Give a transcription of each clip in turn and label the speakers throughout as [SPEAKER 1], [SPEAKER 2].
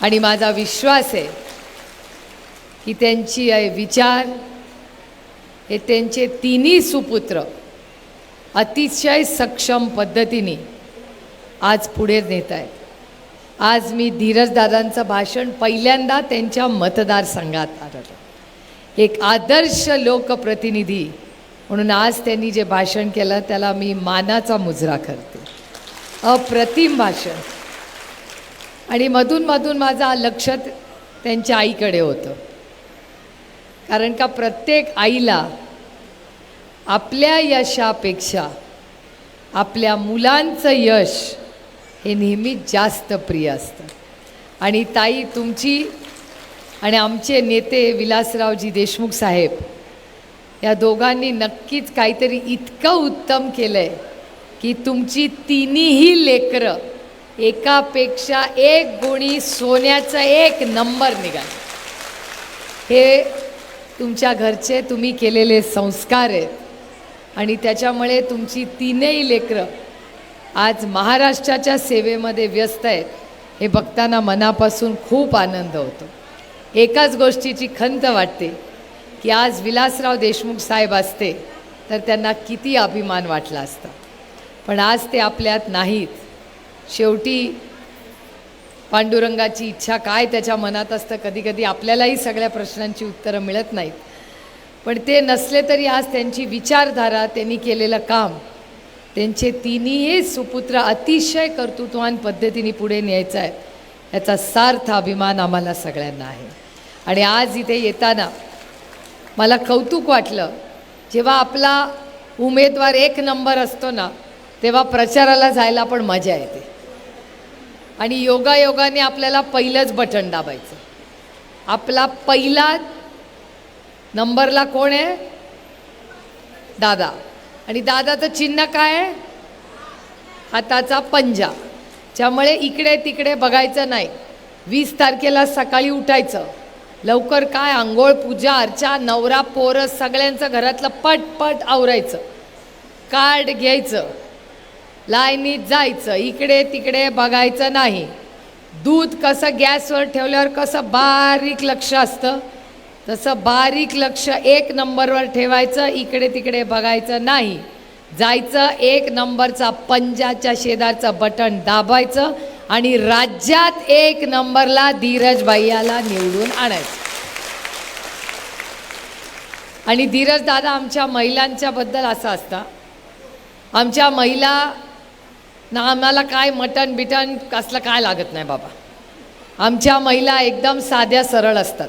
[SPEAKER 1] आणि माझा विश्वास आहे की त्यांची विचार हे त्यांचे तिन्ही सुपुत्र अतिशय सक्षम पद्धतीने आज पुढे नेत आहेत. आज मी धीरज दादांचं भाषण पहिल्यांदा त्यांच्या मतदारसंघात आलं. एक आदर्श लोकप्रतिनिधी म्हणून आज त्यांनी जे भाषण केलं त्याला मी मानाचा मुजरा करते. अप्रतिम भाषण. आणि मधून मधून माझं लक्ष त्यांच्या आईकडे होतं, कारण का प्रत्येक आईला आपल्या यशापेक्षा आपल्या मुलांचं यश हे नेहमीच जास्त प्रिय असतं. आणि ताई, तुमची आणि आमचे नेते विलासरावजी देशमुख साहेब या दोघांनी नक्कीच काहीतरी इतकं उत्तम केलं आहे की तुमची तिन्ही लेकरं एकापेक्षा एक गुणी सोन्याचा एक नंबर निघाला. हे तुमच्या घरचे तुम्ही केलेले संस्कार आहेत आणि त्याच्यामुळे तुमची तीनही लेकरं आज महाराष्ट्राच्या सेवेमध्ये व्यस्त आहेत. हे बघताना मनापासून खूप आनंद होतो. एकाच गोष्टीची खंत वाटते की आज विलासराव देशमुख साहेब असते तर त्यांना किती अभिमान वाटला असता, पण आज ते आपल्यात नाहीत. शेवटी पांडुरंगाची इच्छा काय त्याच्या मनात असतं, कधी कधी आपल्यालाही सगळ्या प्रश्नांची उत्तरं मिळत नाहीत. पण ते नसले तरी आज त्यांची विचारधारा, त्यांनी केलेलं काम, त्यांचे तिन्ही सुपुत्र अतिशय कर्तृत्ववान पद्धतीने पुढे न्यायचं आहे याचा सार्थ अभिमान आम्हाला सगळ्यांना आहे. आणि आज इथे येताना मला कौतुक वाटलं, जेव्हा आपला उमेदवार एक नंबर असतो ना तेव्हा प्रचाराला जायला पण मजा येते. आणि योगायोगाने आपल्याला पहिलंच बटन दाबायचं. आपला पहिला नंबरला कोण आहे? दादा. आणि दादाचं चिन्ह काय आहे? हाताचा पंजा. त्यामुळे इकडे तिकडे बघायचं नाही. 20 तारखेला सकाळी उठायचं लवकर, काय आंघोळ पूजा अर्चा, नवरा पोरं सगळ्यांचं घरातलं पटपट आवरायचं, कार्ड घ्यायचं, लाईनीत जायचं, इकडे तिकडे बघायचं नाही. दूध कसं गॅसवर ठेवल्यावर कसं बारीक लक्ष असतं तसं बारीक लक्ष एक नंबरवर ठेवायचं, इकडे तिकडे बघायचं नाही. जायचं, एक नंबरचा पंजाच्या शेजारचं बटन दाबायचं आणि राज्यात एक नंबरला धीरज भैयाला निवडून आणायचं. आणि धीरज दादा आमच्या महिलांच्या बद्दल असं असतं, आमच्या महिला ना आम्हाला काय मटण बिटन कसलं काय लागत नाही बाबा. आमच्या महिला एकदम साध्या सरळ असतात.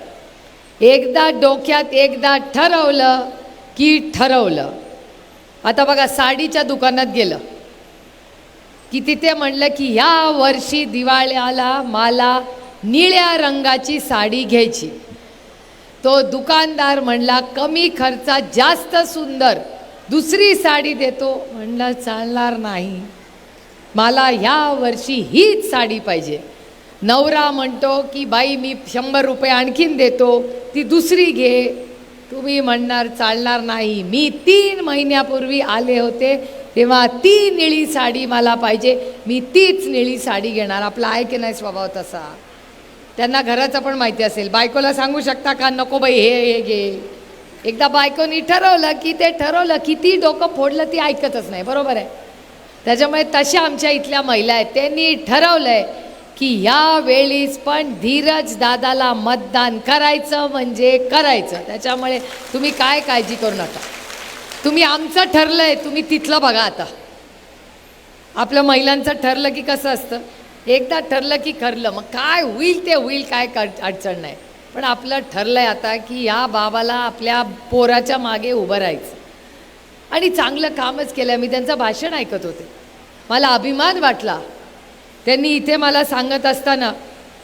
[SPEAKER 1] एकदा डोक्यात एकदा ठरवलं की ठरवलं. आता बघा, साडीच्या दुकानात गेलं की तिथे म्हणलं की ह्या वर्षी दिवाळीला मला निळ्या रंगाची साडी घ्यायची. तो दुकानदार म्हणला कमी खर्चात जास्त सुंदर दुसरी साडी देतो. म्हणलं चालणार नाही, मला ह्या वर्षी हीच साडी पाहिजे. नवरा म्हणतो की बाई मी 100 रुपये आणखीन देतो, ती दुसरी घे. तुम्ही म्हणणार चालणार नाही, मी 3 महिन्यापूर्वी आले होते तेव्हा ती निळी साडी मला पाहिजे, मी तीच निळी साडी घेणार. आपला आहे की नाही स्वभाव तसा? त्यांना घराचं पण माहिती असेल. बायकोला सांगू शकता का नको बाई हे घे? एकदा बायकोनी ठरवलं की ते ठरवलं, किती डोकं फोडलं ती ऐकतच नाही. बरोबर आहे? त्याच्यामुळे तशा आमच्या इथल्या महिला आहेत, त्यांनी ठरवलंय की ह्या वेळीच पण धीरज दादाला मतदान करायचं म्हणजे करायचं. त्याच्यामुळे तुम्ही काय काळजी करू नका. तुम्ही आमचं ठरलंय, तुम्ही तिथलं बघा. आता आपल्या महिलांचं ठरलं की कसं असतं, एकदा ठरलं की ठरलं, मग काय होईल ते होईल, काय अडचण नाही. पण आपलं ठरलंय आता की या बाबाला आपल्या पोराच्या मागे उभं राहायचं. आणि चांगलं कामच केलं. मी त्यांचं भाषण ऐकत होते, मला अभिमान वाटला. त्यांनी इथे मला सांगत असताना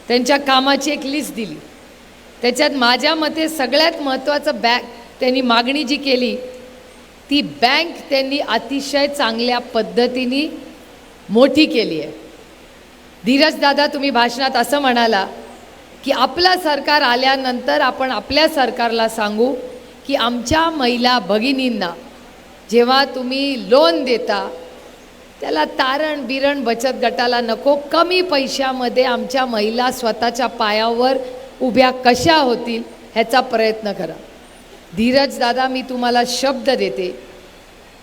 [SPEAKER 1] त्यांच्या कामाची एक लिस्ट दिली. त्याच्यात माझ्या मते सगळ्यात महत्त्वाचं त्यांनी मागणी जी केली ती बँक त्यांनी अतिशय चांगल्या पद्धतीने मोठी केली आहे. धीरज दादा, तुम्ही भाषणात असं म्हणाला की आपलं सरकार आल्यानंतर आपण आपल्या सरकारला सांगू की आमच्या महिला भगिनींना जेव्हा तुम्ही लोन देता त्याला तारण बिरण बचत गटाला नको. कमी पैशामध्ये आमच्या महिला स्वतःच्या पायावर उभ्या कशा होतील ह्याचा प्रयत्न करा. धीरज दादा, मी तुम्हाला शब्द देते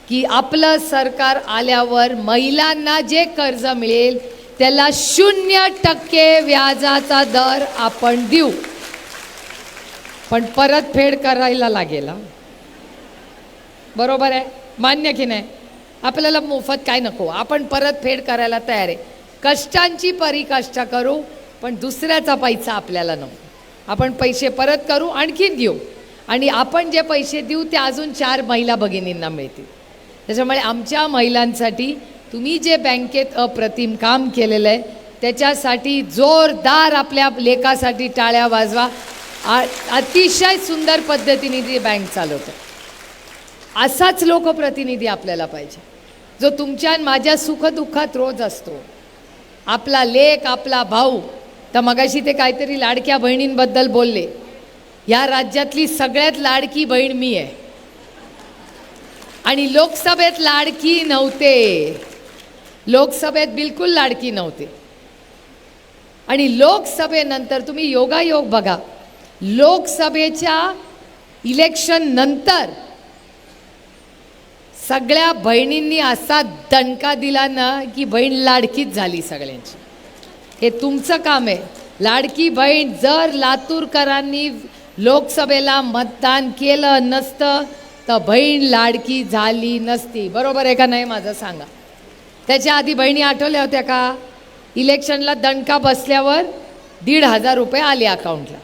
[SPEAKER 1] की आपलं सरकार आल्यावर महिलांना जे कर्ज मिळेल त्याला 0% व्याजाचा दर आपण देऊ, पण परतफेड करायला लागेल. बरोबर आहे, मान्य की नाही? आपल्याला मोफत काय नको, आपण परतफेड करायला तयार आहे. कष्टांची परिकष्ट करू, पण दुसऱ्याचा पैसा आपल्याला नको. आपण पैसे परत करू, आणखीन घेऊ, आणि आपण जे पैसे देऊ ते अजून 4 महिला भगिनींना मिळतील. त्याच्यामुळे आमच्या महिलांसाठी तुम्ही जे बँकेत अप्रतिम काम केलेलं आहे त्याच्यासाठी जोरदार आपल्या लेखासाठी टाळ्या वाजवा. अतिशय सुंदर पद्धतीने ती बँक चालवते. असाच लोकप्रतिनिधी आपल्याला पाहिजे, जो तुमच्या आणि माझ्या सुखदुःखात रोज असतो. आपला लेक, आपला भाऊ. तर मगाशी ते काहीतरी लाडक्या बहिणींबद्दल बोलले. या राज्यातली सगळ्यात लाडकी बहीण मी आहे, आणि लोकसभेत लाडकी नव्हते. लोकसभेत बिलकुल लाडकी नव्हते. आणि लोकसभेनंतर तुम्ही योगायोग बघा, लोकसभेच्या इलेक्शन नंतर सगळ्या बहिणींनी असा दणका दिला ना की बहीण लाडकीच झाली सगळ्यांची. हे तुमचं काम आहे. लाडकी बहीण जर लातूरकरांनी लोकसभेला मतदान केलं नसतं तर बहीण लाडकी झाली नसती. बरोबर आहे का नाही माझं सांगा? त्याच्या आधी बहिणी आठवल्या होत्या का? इलेक्शनला दणका बसल्यावर 1,500 रुपये आले अकाउंटला.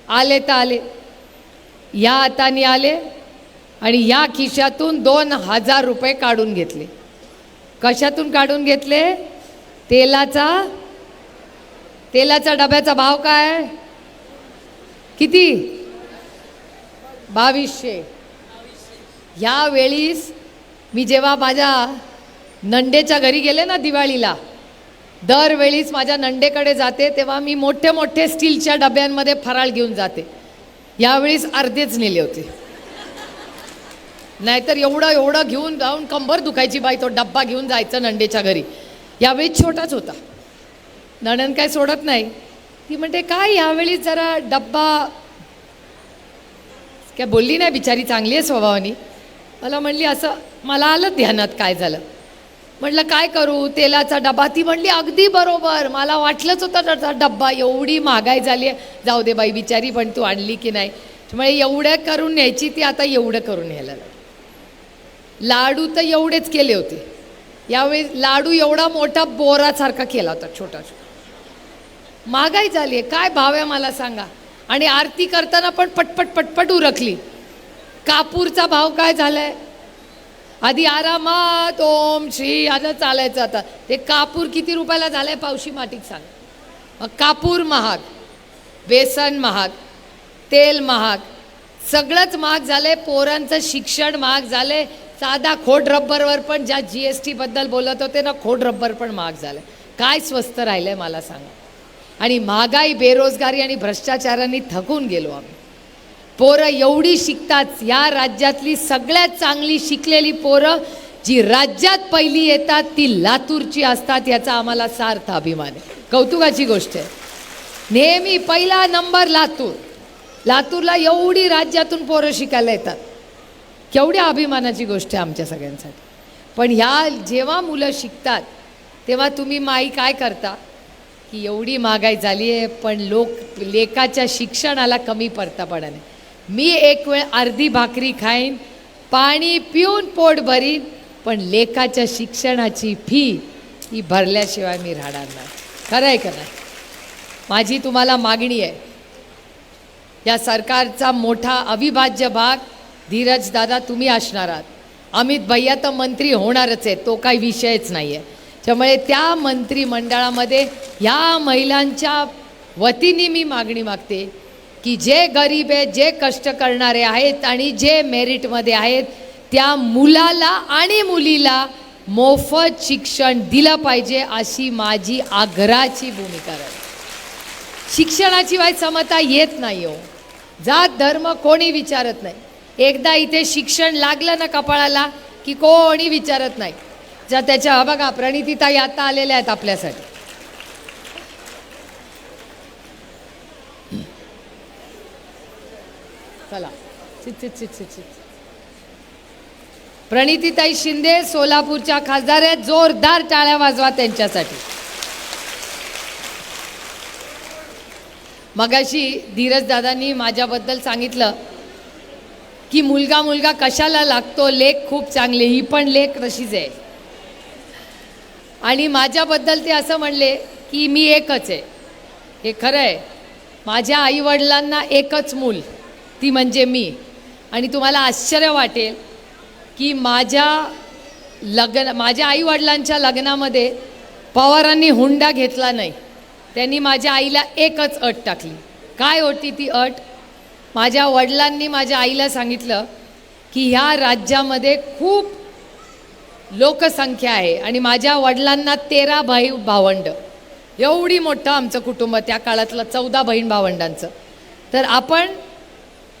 [SPEAKER 1] आले तर आले, या हाताने आले आणि या खिशातून 2,000 रुपये काढून घेतले. कशातून काढून घेतले? तेलाचा डब्याचा भाव काय? किती? 2200. यावेळीस मी जेव्हा माझ्या नंडेच्या घरी गेले ना दिवाळीला, दरवेळीस माझ्या नंडेकडे जाते तेव्हा मी मोठे मोठे स्टीलच्या डब्यांमध्ये फराळ घेऊन जाते. यावेळीस अर्धेच नेले होते, नाहीतर एवढं घेऊन जाऊन कंबर दुखायची बाई. तो डब्बा घेऊन जायचं नंडेच्या घरी. यावेळी छोटाच होता. नणंद काय सोडत नाही. ती म्हणते काय यावेळी जरा डब्बा, काय बोलली नाही बिचारी, चांगली आहे स्वभावानी. मला म्हणली असं, मला आलं ध्यानात काय झालं. म्हटलं काय करू, तेलाचा डबा. ती म्हणली अगदी बरोबर, मला वाटलंच होतं त्याचा डब्बा. एवढी महागाई झाली आहे. जाऊ दे बाई बिचारी, पण तू आणली की नाही. त्यामुळे एवढं करून न्यायची ती, आता एवढं करून न्यायला लागली. लाडू तर एवढेच केले होते. यावेळी लाडू एवढा मोठा बोरासारखा केला होता, छोटा छोटा. महागाई झाली आहे, काय भाव आहे मला सांगा. आणि आरती करताना पण पटपट पटपट उरकली. कापूरचा भाव काय झालाय? आधी आरामात ओम श्री आता चालायचं, आता ते कापूर किती रुपयाला झालंय पावशी माटीक सांग. मग कापूर महाग, बेसन महाग, तेल महाग, सगळंच महाग झालंय. पोरांचं शिक्षण महाग झालंय. साधा खोड रब्बरवर पण, ज्या GST बद्दल बोलत होते ना, खोड रब्बर पण महाग झालं. काय स्वस्त राहिलंय मला सांगा. आणि महागाई, बेरोजगारी आणि भ्रष्टाचारांनी थकून गेलो आम्ही. पोरं एवढी शिकतात. या राज्यातली सगळ्यात चांगली शिकलेली पोरं जी राज्यात पहिली येतात ती लातूरची असतात, याचा आम्हाला सार्थ अभिमान आहे. कौतुकाची गोष्ट आहे. नेहमी पहिला नंबर लातूर. लातूरला एवढी राज्यातून पोरं शिकायला येतात. केवढ्या अभिमानाची गोष्ट आहे आमच्या सगळ्यांसाठी. पण ह्या जेव्हा मुलं शिकतात तेव्हा तुम्ही माई काय करता की एवढी महागाई झाली आहे पण लेकाच्या शिक्षणाला कमी पडता पडा नाही. मी एक वेळ अर्धी भाकरी खाईन, पाणी पिऊन पोट भरीन, पण लेकाच्या शिक्षणाची फी ही भरल्याशिवाय मी राहणार नाही. खरं आहे का नाही? माझी तुम्हाला मागणी आहे. या सरकारचा मोठा अविभाज्य भाग धीरज दादा तुम्ही असणार आहात. अमित भैया तर मंत्री होणारच आहे, तो काही विषयच नाही आहे. त्यामुळे त्या मंत्रिमंडळामध्ये ह्या महिलांच्या वतीने मी मागणी मागते की जे गरीब आहेत, जे कष्ट करणारे आहेत आणि जे मेरिटमध्ये आहेत त्या मुलाला आणि मुलीला मोफत शिक्षण दिलं पाहिजे, अशी माझी आग्रहाची भूमिका आहे. शिक्षणाची वाई समता येत नाही हो. जात धर्म कोणी विचारत नाही. एकदा इथे शिक्षण लागलं ना कपाळाला की कोणी विचारत नाही. ज्या त्याच्या बघा प्रणितीताई आता आलेल्या आहेत आपल्यासाठी. चला प्रणितीताई शिंदे सोलापूरच्या खासदार आहेत. जोरदार टाळ्या वाजवा त्यांच्यासाठी. मगाशी धीरज दादांनी माझ्याबद्दल सांगितलं की मुलगा मुलगा कशाला लागतो, लेख खूप चांगले, ही पण लेख तशीच आहे. आणि माझ्याबद्दल ते असं म्हणले की मी एकच आहे. हे खरं आहे. माझ्या आईवडिलांना एकच मूल, ती म्हणजे मी. आणि तुम्हाला आश्चर्य वाटेल की माझ्या आईवडिलांच्या लग्नामध्ये पवारांनी हुंडा घेतला नाही. त्यांनी माझ्या आईला एकच अट टाकली. काय होती ती अट? माझ्या वडिलांनी माझ्या आईला सांगितलं की ह्या राज्यामध्ये खूप लोकसंख्या आहे आणि माझ्या वडिलांना 13 भावंड, एवढी मोठं आमचं कुटुंब, त्या काळातलं 14 बहीण भावंडांचं. तर आपण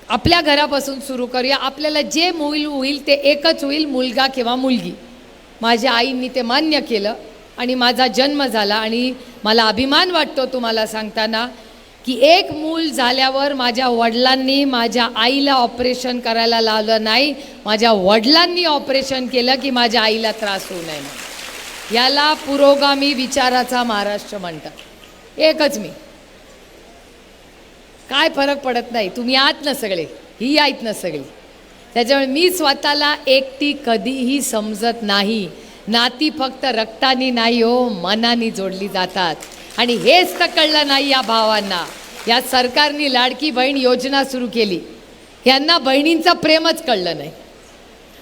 [SPEAKER 1] आपल्या घरापासून सुरू करूया. आपल्याला जे होईल ते एकच होईल, मुलगा किंवा मुलगी. माझ्या आईंनी ते मान्य केलं आणि माझा जन्म झाला. आणि मला अभिमान वाटतो तुम्हाला सांगताना की एक मूल झाल्यावर माझ्या वडिलांनी माझ्या आईला ऑपरेशन करायला लावलं नाही. माझ्या वडिलांनी ऑपरेशन केलं की माझ्या आईला त्रास होऊ नये. याला पुरोगामी विचाराचा महाराष्ट्र म्हणतात. एकच मी, काय फरक पडत नाही. तुम्ही आहात ना सगळे, ही आहेत ना सगळी. त्याच्यामुळे मी स्वतःला एकटी कधीही समजत नाही. नाती फक्त रक्तानी नाही हो, मनानी जोडली जातात. आणि हेच तर कळलं नाही या भावांना. या सरकारने लाडकी बहीण योजना सुरू केली, यांना बहिणींचं प्रेमच कळलं नाही.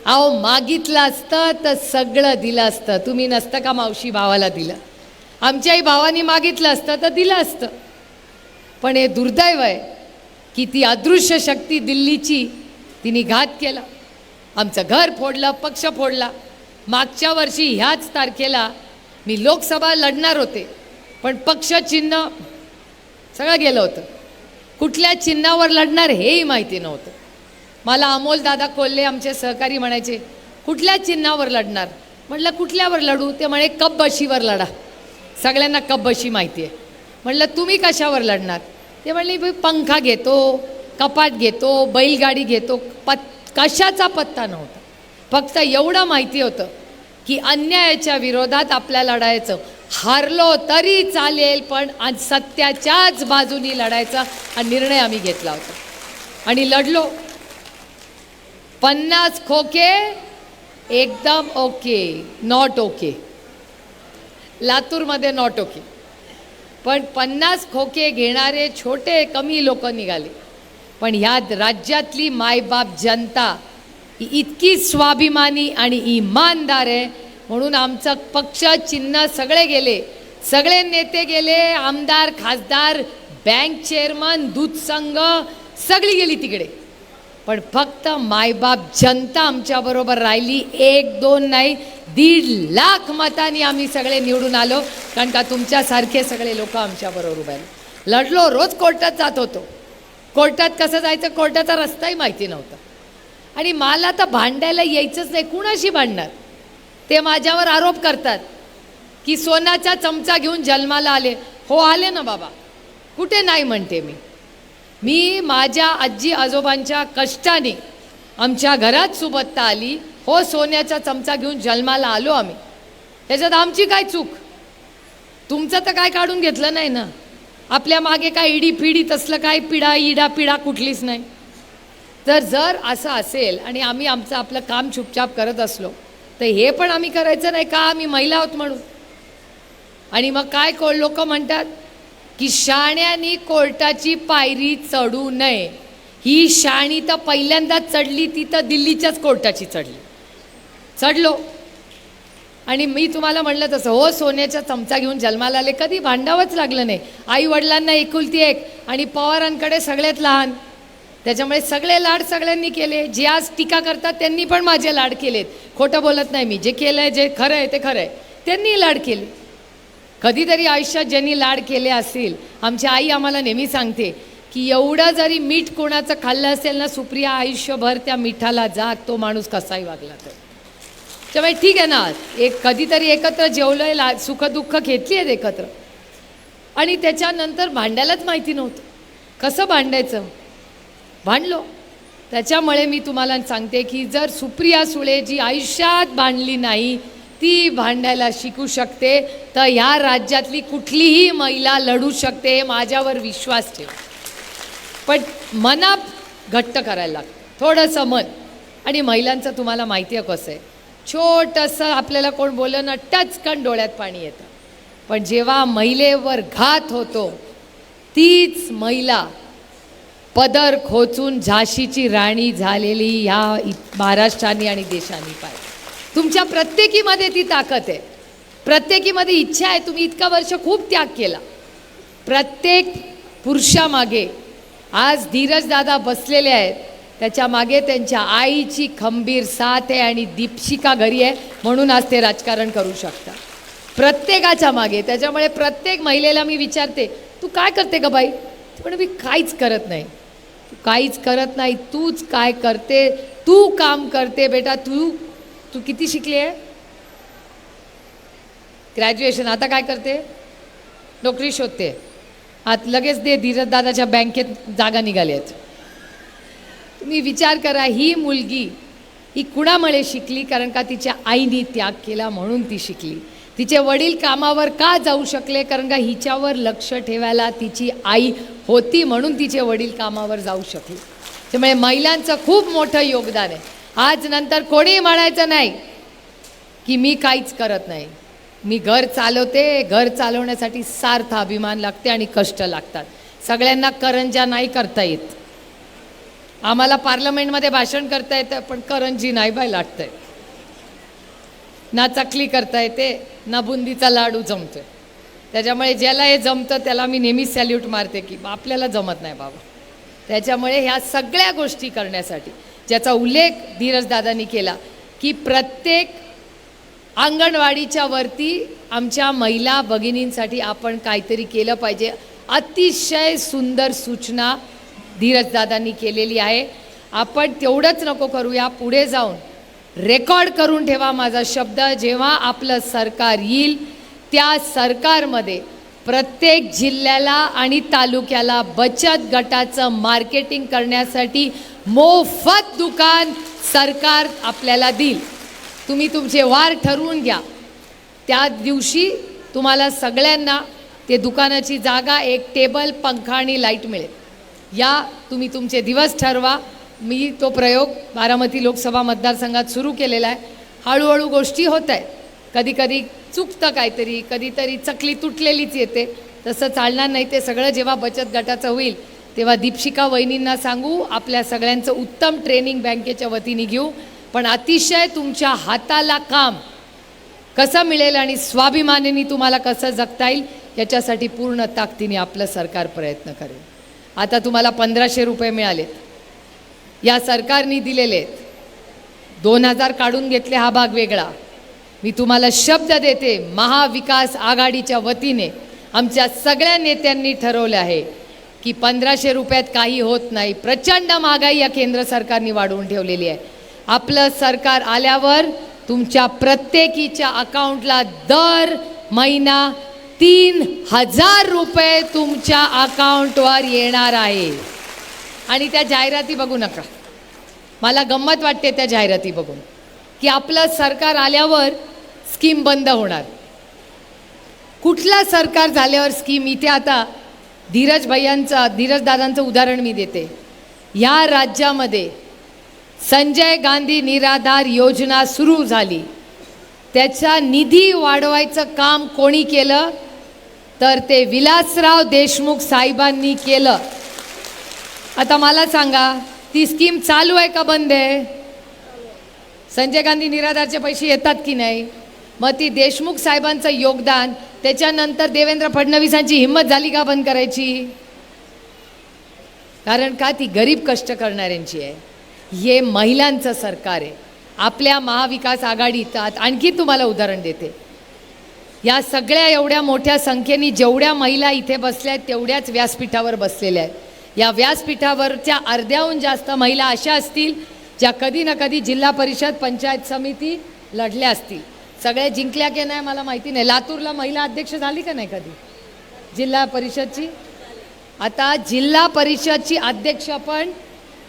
[SPEAKER 1] अहो मागितलं असतं तर सगळं दिलं असतं. तुम्ही नसतं का मावशी भावाला दिलं? आमच्याही भावानी मागितलं असतं तर दिलं असतं. पण हे दुर्दैव आहे की ती अदृश्य शक्ती दिल्लीची तिने घात केला. आमचं घर फोडलं, पक्ष फोडला. मागच्या वर्षी ह्याच तारखेला मी लोकसभा लढणार होते, पण पक्ष चिन्ह सगळं गेलं होतं. कुठल्या चिन्हावर लढणार हेही माहिती नव्हतं. मला अमोलदादा कोल्हे आमचे सहकारी म्हणायचे, कुठल्या चिन्हावर लढणार? म्हटलं कुठल्यावर लढू? ते म्हणे कपबशीवर लढा. सगळ्यांना कपबशी माहिती आहे. म्हटलं तुम्ही कशावर लढणार? ते म्हणले पंखा घेतो, कपाट घेतो, बैलगाडी घेतो. कशाचा पत्ता नव्हता. फक्त एवढं माहिती होतं की अन्यायाच्या विरोधात आपल्या लढायचं. हारलो तरी चालेल, पण आज सत्याच्याच बाजूनी लढायचा हा निर्णय आम्ही घेतला होता आणि लढलो. 50 खोके एकदम ओके, नॉट ओके. लातूरमध्ये नॉट ओके. पण 50 खोके घेणारे छोटे कमी लोक निघाले. पण ह्या राज्यातली मायबाप जनता ही इतकी स्वाभिमानी आणि इमानदार आहे, म्हणून आमचं पक्ष चिन्ह सगळे गेले, सगळे नेते गेले, आमदार खासदार बँक चेअरमन दूध संघ सगळी गेली तिकडे. पण फक्त मायबाप जनता आमच्याबरोबर राहिली. 1-2 नाही, 1.5 लाख मतांनी आम्ही सगळे निवडून आलो. कारण का तुमच्यासारखे सगळे लोक आमच्याबरोबर उभे राहिले. लढलो. रोज कोर्टात जात होतो. कोर्टात कसं जायचं, कोर्टाचा रस्ताही माहिती नव्हता. आणि मला तर भांडायला यायचंच नाही. कुणाशी भांडणार? ते माझ्यावर आरोप करतात की सोन्याचा चमचा घेऊन जन्माला आले. हो आले ना बाबा, कुठे नाही म्हणते मी माझ्या आजी आजोबांच्या कष्टाने आमच्या घरात सुबत्ता आली. हो सोन्याचा चमचा घेऊन जन्माला आलो आम्ही. त्याच्यात आमची काय चूक? तुमचं तर काय काढून घेतलं नाही ना. आपल्या मागे काय इडी पिढी तसलं काय पिढा कुठलीच नाही. तर जर असं असेल आणि आम्ही आपलं काम चुपचाप करत असलो तर हे पण आम्ही करायचं नाही का? आम्ही महिला आहोत म्हणून. आणि मग काय लोक म्हणतात की शाण्यानी कोर्टाची पायरी चढू नये. ही शाणी तर पहिल्यांदाच चढली, ती तर दिल्लीच्याच कोर्टाची चढलो. आणि मी तुम्हाला म्हणलं तसं, हो सोन्याचा चमचा घेऊन जन्माला आले, कधी भांडावंच लागलं नाही. आई वडिलांना एकुलती एक आणि पवारांकडे सगळ्यात लहान. त्याच्यामुळे सगळे लाड सगळ्यांनी केले. जे आज टीका करतात त्यांनी पण माझे लाड केलेत. खोटं बोलत नाही मी. जे केलं आहे, जे खरं आहे ते खरं आहे. त्यांनी लाड केले. कधीतरी आयुष्यात ज्यांनी लाड केले असतील, आमची आई आम्हाला नेहमी सांगते की एवढं जरी मीठ कोणाचं खाल्लं असेल ना सुप्रिया, आयुष्यभर त्या मिठाला जाग, तो माणूस कसाही वागला तर. त्यामुळे ठीक आहे ना, एक कधीतरी एकत्र जेवलोय, सुखदुःख घेतली आहेत एकत्र, आणि त्याच्यानंतर भांडायलाच माहिती नव्हतं कसं भांडायचं, भांडलो. त्याच्यामुळे मी तुम्हाला सांगते की जर सुप्रिया सुळे जी आयुष्यात भांडली नाही ती भांडायला शिकू शकते, तर ह्या राज्यातली कुठलीही महिला लढू शकते, माझ्यावर विश्वास ठेव. पण मना घट्ट करायला लागतं, थोडंसं मन. आणि महिलांचं तुम्हाला माहिती आहे कसं आहे, छोटंसं आपल्याला कोण बोललं ना टचकन डोळ्यात पाणी येतं. पण जेव्हा महिलेवर घात होतो तीच महिला पदर खोचून झाशीची राणी झालेली ह्या महाराष्ट्राने आणि देशाने पाहिजे. तुमच्या प्रत्येकीमध्ये ती ताकद आहे, प्रत्येकीमध्ये इच्छा आहे. तुम्ही इतका वर्ष खूप त्याग केला. प्रत्येक पुरुषामागे आज धीरज दादा बसलेले आहेत, त्याच्या मागे त्यांच्या आईची खंबीर साथ आहे आणि दीपशिका घरी आहे, म्हणून आज ते राजकारण करू शकतात प्रत्येकाच्या मागे. त्याच्यामुळे प्रत्येक महिलेला मी विचारते, तू काय करते का बाई? पण मी काहीच करत नाही. तू काहीच करत नाही, तूच काय करते, तू काम करते बेटा. तू किती शिकली आहे? ग्रॅज्युएशन. आता काय करते? नोकरी शोधते. आता लगेच दे धीरज दादाच्या बँकेत जागा निघाल्या आहेत. तुम्ही विचार करा, ही मुलगी ही कुणामुळे शिकली? कारण का तिच्या आईने त्याग केला म्हणून ती शिकली. तिचे वडील कामावर का जाऊ शकले? कारण का हिच्यावर लक्ष ठेवायला तिची आई होती म्हणून तिचे वडील कामावर जाऊ शकले. त्यामुळे महिलांचं खूप मोठं योगदान आहे. आज नंतर कोणी म्हणायचं नाही की मी काहीच करत नाही. मी घर चालवते. घर चालवण्यासाठी सार्थ अभिमान लागते आणि कष्ट लागतात. सगळ्यांना करंजा नाही करता येत. आम्हाला पार्लमेंटमध्ये भाषण करता येतं, पण करंजी नाही बाय लाटतंय. ना चकली करता येते, ना बुंदीचा लाडू जमतोय. त्याच्यामुळे ज्याला हे जमतं त्याला मी नेहमी सॅल्यूट मारते की आपल्याला जमत नाही बाबा. त्याच्यामुळे ह्या सगळ्या गोष्टी करण्यासाठी ज्याचा उल्लेख धीरज दादांनी केला की प्रत्येक अंगणवाडीच्या वरती आमच्या महिला भगिनींसाठी आपण काहीतरी केलं पाहिजे. अतिशय सुंदर सूचना धीरज दादांनी केलेली आहे. आपण तेवढंच नको करूया, पुढे जाऊन रेकॉर्ड करून ठेवा माझा शब्द. जेव्हा आपलं सरकार येईल त्या सरकारमध्ये प्रत्येक जिल्ह्याला आणि तालुक्याला बचत गटाचं मार्केटिंग करण्यासाठी मोफत दुकान सरकार आपल्याला देईल. तुम्ही तुमचे वार ठरवून घ्या. त्या दिवशी तुम्हाला सगळ्यांना ते दुकानाची जागा, एक टेबल, पंखा आणि लाईट मिळेल. या तुम्ही तुमचे दिवस ठरवा. मी तो प्रयोग बारामती लोकसभा मतदारसंघात सुरू केलेला आहे. हळूहळू गोष्टी होत आहेत. कधी कधी चुकतं काहीतरी, कधीतरी चकली तुटलेलीच येते. तसं चालणार नाही. ते सगळं जेव्हा बचत गटाचं होईल तेव्हा दीपशिका वहिनींना सांगू, आपल्या सगळ्यांचं उत्तम ट्रेनिंग बँकेच्या वतीने घेऊ. पण अतिशय तुमच्या हाताला काम कसं मिळेल आणि स्वाभिमानाने तुम्हाला कसं जगता येईल याच्यासाठी पूर्ण ताकदीने आपलं सरकार प्रयत्न करेल. आता तुम्हाला 1500 रुपये मिळालेत, या सरकारने दिलेले आहेत. 2000 काढून घेतले, हा भाग वेगळा. मी तुम्हाला शब्द देते, महाविकास आघाडीच्या वतीने आमच्या सगळ्या नेत्यांनी ठरवलं आहे की 1500 रुपयात काही होत नाही. प्रचंड महागाई या केंद्र सरकारने वाढवून ठेवलेली आहे. आपलं सरकार आल्यावर तुमच्या प्रत्येकीच्या अकाउंटला दर महिना 3000 रुपये तुमच्या अकाउंटवर येणार आहे. आणि त्या जाहिराती बघू नका, मला गंमत वाटते त्या जाहिराती बघून की आपलं सरकार आल्यावर स्कीम बंद होणार. कुठला सरकार झाल्यावर स्कीम? इथे आता धीरज दादांचं उदाहरण मी देते. या राज्यामध्ये संजय गांधी निराधार योजना सुरू झाली. त्याचा निधी वाढवायचं काम कोणी केलं? तर ते विलासराव देशमुख साहेबांनी केलं. आता मला सांगा, ती स्कीम चालू आहे का बंद आहे? संजय गांधी निराधारचे पैसे येतात की नाही? मग ती देशमुख साहेबांचं योगदान, त्याच्यानंतर देवेंद्र फडणवीसांची हिंमत झाली का बंद करायची? कारण का ती गरीब कष्ट करणाऱ्यांची आहे. हे महिलांचं सरकार आहे. आपल्या महाविकास आघाडीत आणखी तुम्हाला उदाहरण देते. या सगळ्या एवढ्या मोठ्या संख्येने जेवढ्या महिला इथे बसल्या आहेत तेवढ्याच व्यासपीठावर बसलेल्या आहेत. या व्यासपीठावरच्या अर्ध्याहून जास्त महिला अशा असतील ज्या कधी ना कधी जिल्हा परिषद, पंचायत समिती लढल्या असतील. सगळे जिंकल्या की नाही मला माहिती नाही. लातूरला महिला अध्यक्ष झाली का नाही कधी जिल्हा परिषदची? आता जिल्हा परिषदची अध्यक्ष पण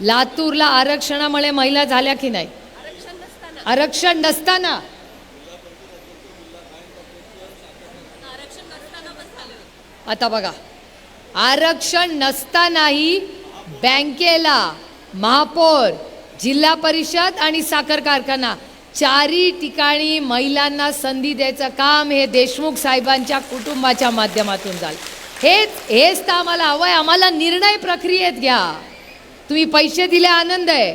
[SPEAKER 1] लातूरला आरक्षणामुळे महिला झाल्या की नाही? आरक्षण नसताना आता बघा, आरक्षण नसतानाही बँकेला, महापौर, जिल्हा परिषद आणि साखर कारखाना चारही ठिकाणी महिलांना संधी द्यायचं काम हे देशमुख साहेबांच्या कुटुंबाच्या माध्यमातून झालं. हेच तर आम्हाला हवं आहे. आम्हाला निर्णय प्रक्रियेत घ्या. तुम्ही पैसे दिले आनंद आहे,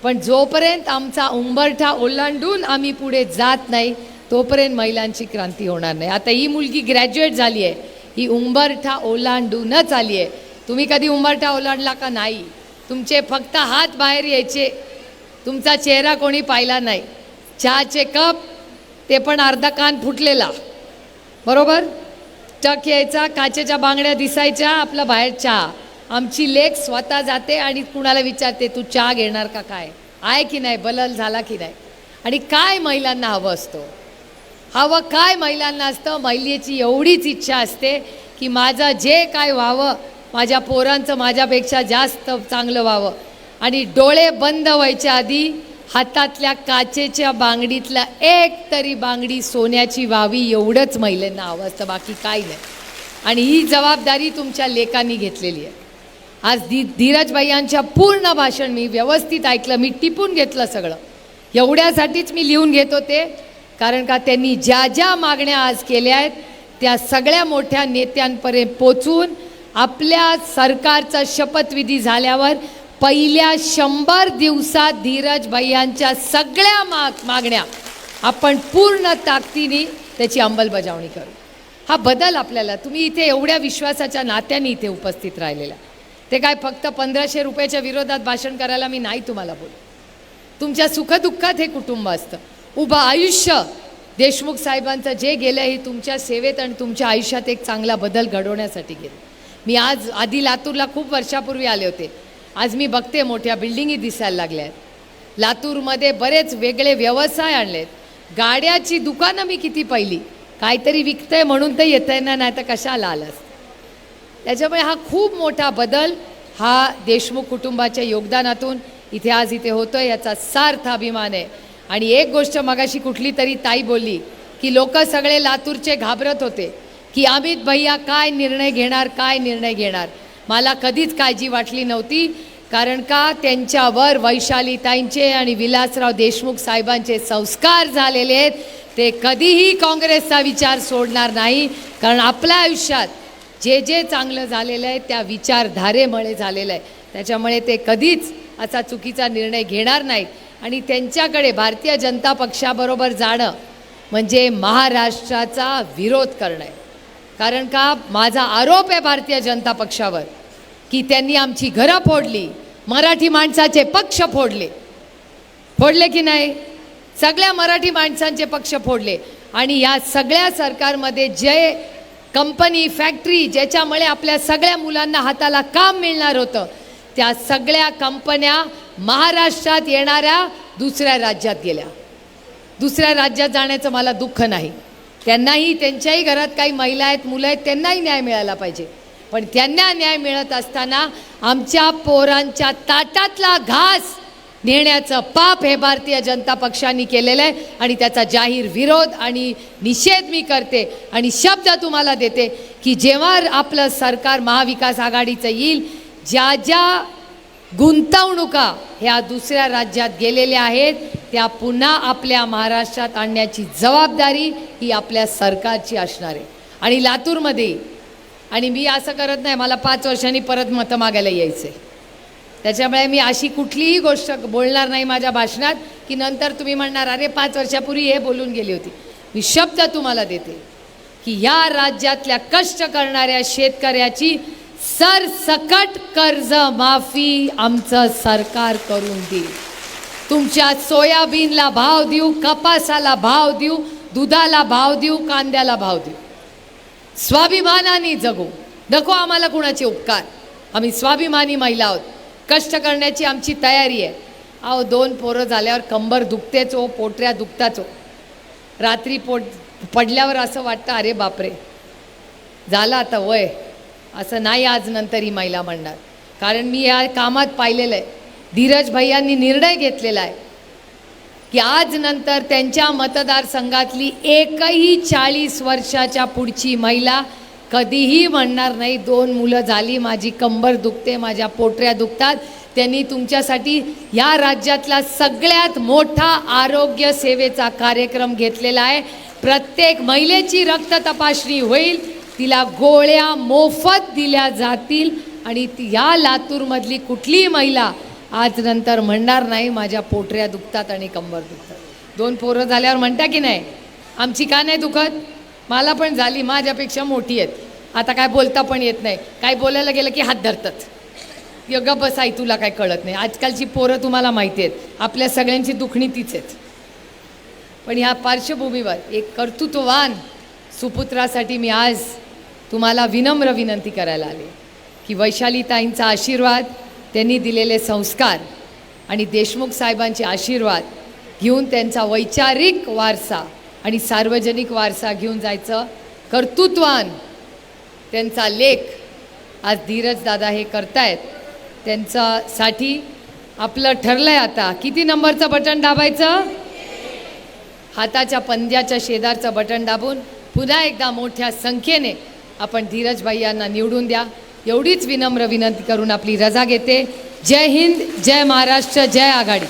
[SPEAKER 1] पण जोपर्यंत आमचा उंबरठा ओलांडून आम्ही पुढे जात नाही तोपर्यंत महिलांची क्रांती होणार नाही. आता ही मुलगी ग्रॅज्युएट झाली आहे, ही उंबरठा ओलांडूनच आली आहे. तुम्ही कधी उंबरठा ओलांडला का नाही? तुमचे फक्त हात बाहेर यायचे, तुमचा चेहरा कोणी पाहिला नाही. चहाचे कप ते पण अर्धा कान फुटलेला, बरोबर, टक यायचा, काचेच्या बांगड्या दिसायच्या, आपला बाहेर चहा. आमची लेक स्वतः जाते आणि कुणाला विचारते तू चहा घेणार का, काय आहे की नाही, बलल झाला की नाही. आणि काय महिलांना हवं असतं, हवं काय महिलांना असतं? महिलेची एवढीच इच्छा असते की माझं जे काय व्हावं, माझ्या पोरांचं माझ्यापेक्षा जास्त चांगलं व्हावं. आणि डोळे बंद व्हायच्या आधी हातातल्या काचेच्या बांगडीतला एक तरी बांगडी सोन्याची व्हावी, एवढंच महिलांना हवं असतं, बाकी काही नाही. आणि ही जबाबदारी तुमच्या लेकांनी घेतलेली आहे. आज धीरजभाई यांच्या पूर्ण भाषण मी व्यवस्थित ऐकलं, मी टिपून घेतलं सगळं. एवढ्यासाठीच मी लिहून घेत होते, कारण का त्यांनी ज्या ज्या मागण्या आज केल्या आहेत त्या सगळ्या मोठ्या नेत्यांपर्यंत पोचून आपल्या सरकारचा शपथविधी झाल्यावर पहिल्या 100 दिवसात धीरजभाई यांच्या सगळ्या मागण्या आपण पूर्ण ताकदीने त्याची अंमलबजावणी करू. हा बदल आपल्याला, तुम्ही इथे एवढ्या विश्वासाच्या नात्याने इथे उपस्थित राहिलेला, ते काय फक्त 1500 रुपयाच्या विरोधात भाषण करायला मी नाही तुम्हाला बोलू. तुमच्या सुखदुःखात हे कुटुंब असतं. उभं आयुष्य देशमुख साहेबांचं जे गेलं हे तुमच्या सेवेत आणि तुमच्या आयुष्यात एक चांगला बदल घडवण्यासाठी गेलं. मी आज आधी लातूरला खूप वर्षापूर्वी आले होते. आज मी बघते मोठ्या बिल्डिंगी दिसायला लागल्या आहेत. लातूरमध्ये बरेच वेगळे व्यवसाय आणलेत. गाड्याची दुकानं मी किती पाहिली. काहीतरी विकतंय म्हणून तर येतंय ना, नाही तर कशाला आलंस. त्याच्यामुळे हा खूप मोठा बदल हा देशमुख कुटुंबाच्या योगदानातून इथे आज इथे होतोय, याचा सार्थ अभिमान आहे. आणि एक गोष्ट मगाशी कुठली तरी ताई बोलली की लोक सगळे लातूरचे घाबरत होते की अमित भैया काय निर्णय घेणार, काय निर्णय घेणार. मला कधीच काळजी वाटली नव्हती, कारण का त्यांच्यावर वैशालीताईंचे आणि विलासराव देशमुख साहेबांचे संस्कार झालेले आहेत. ते कधीही काँग्रेसचा विचार सोडणार नाही, कारण आपल्या आयुष्यात जे जे चांगलं झालेलं आहे त्या विचारधारेमुळे झालेलं आहे. त्याच्यामुळे ते कधीच असा चुकीचा निर्णय घेणार नाहीत. आणि त्यांच्याकडे भारतीय जनता पक्षाबरोबर जाणं म्हणजे महाराष्ट्राचा विरोध करणं आहे. कारण का माझा आरोप आहे भारतीय जनता पक्षावर की त्यांनी आमची घरं फोडली, मराठी माणसाचे पक्ष फोडले की नाही, सगळ्या मराठी माणसांचे पक्ष फोडले. आणि या सगळ्या सरकारमध्ये जे कंपनी, फॅक्टरी ज्याच्यामुळे आपल्या सगळ्या मुलांना हाताला काम मिळणार होतं, त्या सगळ्या कंपन्या महाराष्ट्रात येणाऱ्या दुसऱ्या राज्यात गेल्या. दुसऱ्या राज्यात जाण्याचं मला दुःख नाही. त्यांनाही, त्यांच्याही घरात काही महिला आहेत, मुलं आहेत, त्यांनाही न्याय मिळाला पाहिजे. पण त्यांना न्याय मिळत असताना आमच्या पोरांच्या ताटातला घास नेण्याचं पाप हे भारतीय जनता पक्षाने केलेलं आहे. आणि त्याचा जाहीर विरोध आणि निषेध मी करते. आणि शब्द तुम्हाला देते की जेव्हा आपलं सरकार महाविकास आघाडीचं येईल, ज्या ज्या गुंतवणुका ह्या दुसऱ्या राज्यात गेलेल्या आहेत त्या पुन्हा आपल्या महाराष्ट्रात आणण्याची जबाबदारी ही आपल्या सरकारची असणार आहे. आणि लातूरमध्ये, आणि मी असं करत नाही, मला 5 वर्षांनी परत मतं मागायला यायचं आहे. त्याच्यामुळे मी अशी कुठलीही गोष्ट बोलणार नाही माझ्या भाषणात की नंतर तुम्ही म्हणणार अरे 5 वर्षापूर्वी हे बोलून गेली होती. मी शब्द तुम्हाला देते की ह्या राज्यातल्या कष्ट करणाऱ्या शेतकऱ्याची सरसकट कर्ज माफी आमचं सरकार करून देईल. तुमच्या सोयाबीनला भाव देऊ, कपासाला भाव देऊ, दुधाला भाव देऊ, कांद्याला भाव देऊ. स्वाभिमानाने जगू, नको आम्हाला कुणाचे उपकार. आम्ही स्वाभिमानी महिला आहोत. कष्ट करण्याची आमची तयारी आहे. अहो 2 पोरं झाल्यावर कंबर दुखतेच हो, पोटऱ्या दुखताच हो. रात्री पडल्यावर असं वाटतं अरे बापरे झालं आता वय, असं नाही आज नंतर ही महिला म्हणणार. कारण मी या कामात पाहिलेलं आहे, धीरज भैयांनी निर्णय घेतलेला आहे की आज नंतर त्यांच्या मतदारसंघातली एकही 40 वर्षाच्या पुढची महिला कधीही म्हणणार नाही 2 मुलं झाली, माझी कंबर दुखते, माझ्या पोटऱ्या दुखतात. त्यांनी तुमच्यासाठी या राज्यातला सगळ्यात मोठा आरोग्य सेवेचा कार्यक्रम घेतलेला आहे. प्रत्येक महिलेची रक्त तपासणी होईल, तिला गोळ्या मोफत दिल्या जातील आणि या लातूरमधली कुठलीही महिला आज नंतर म्हणणार नाही माझ्या पोटऱ्या दुखतात आणि कंबर दुखतात. 2 पोरं झाल्यावर म्हणता की नाही आमची का नाही दुखत, मला पण झाली, माझ्यापेक्षा मोठी आहेत, आता काय बोलता पण येत नाही, काय बोलायला गेलं की हात धरतात, ग बस आई तुला काय कळत नाही. आजकालची पोरं तुम्हाला माहिती आहेत, आपल्या सगळ्यांची दुखणी तीच आहेत. पण ह्या पार्श्वभूमीवर एक कर्तृत्ववान सुपुत्रासाठी मी आज तुम्हाला विनम्र विनंती करायला आले की वैशालीताईंचा आशीर्वाद, त्यांनी दिलेले संस्कार आणि देशमुख साहेबांचे आशीर्वाद घेऊन त्यांचा वैचारिक वारसा आणि सार्वजनिक वारसा घेऊन जायचं. कर्तृत्वान त्यांचा लेख आज धीरजदादा हे करतायत. त्यांच्यासाठी आपलं ठरलं आहे आता किती नंबरचं बटन दाबायचं, हाताच्या पंजाच्या शेजारचं बटन दाबून पुन्हा एकदा मोठ्या संख्येने आपण धीरज भैयांना निवडून द्या. एवढीच विनम्र विनंती करून आपली रजा घेते. जय हिंद, जय महाराष्ट्र, जय आघाडी.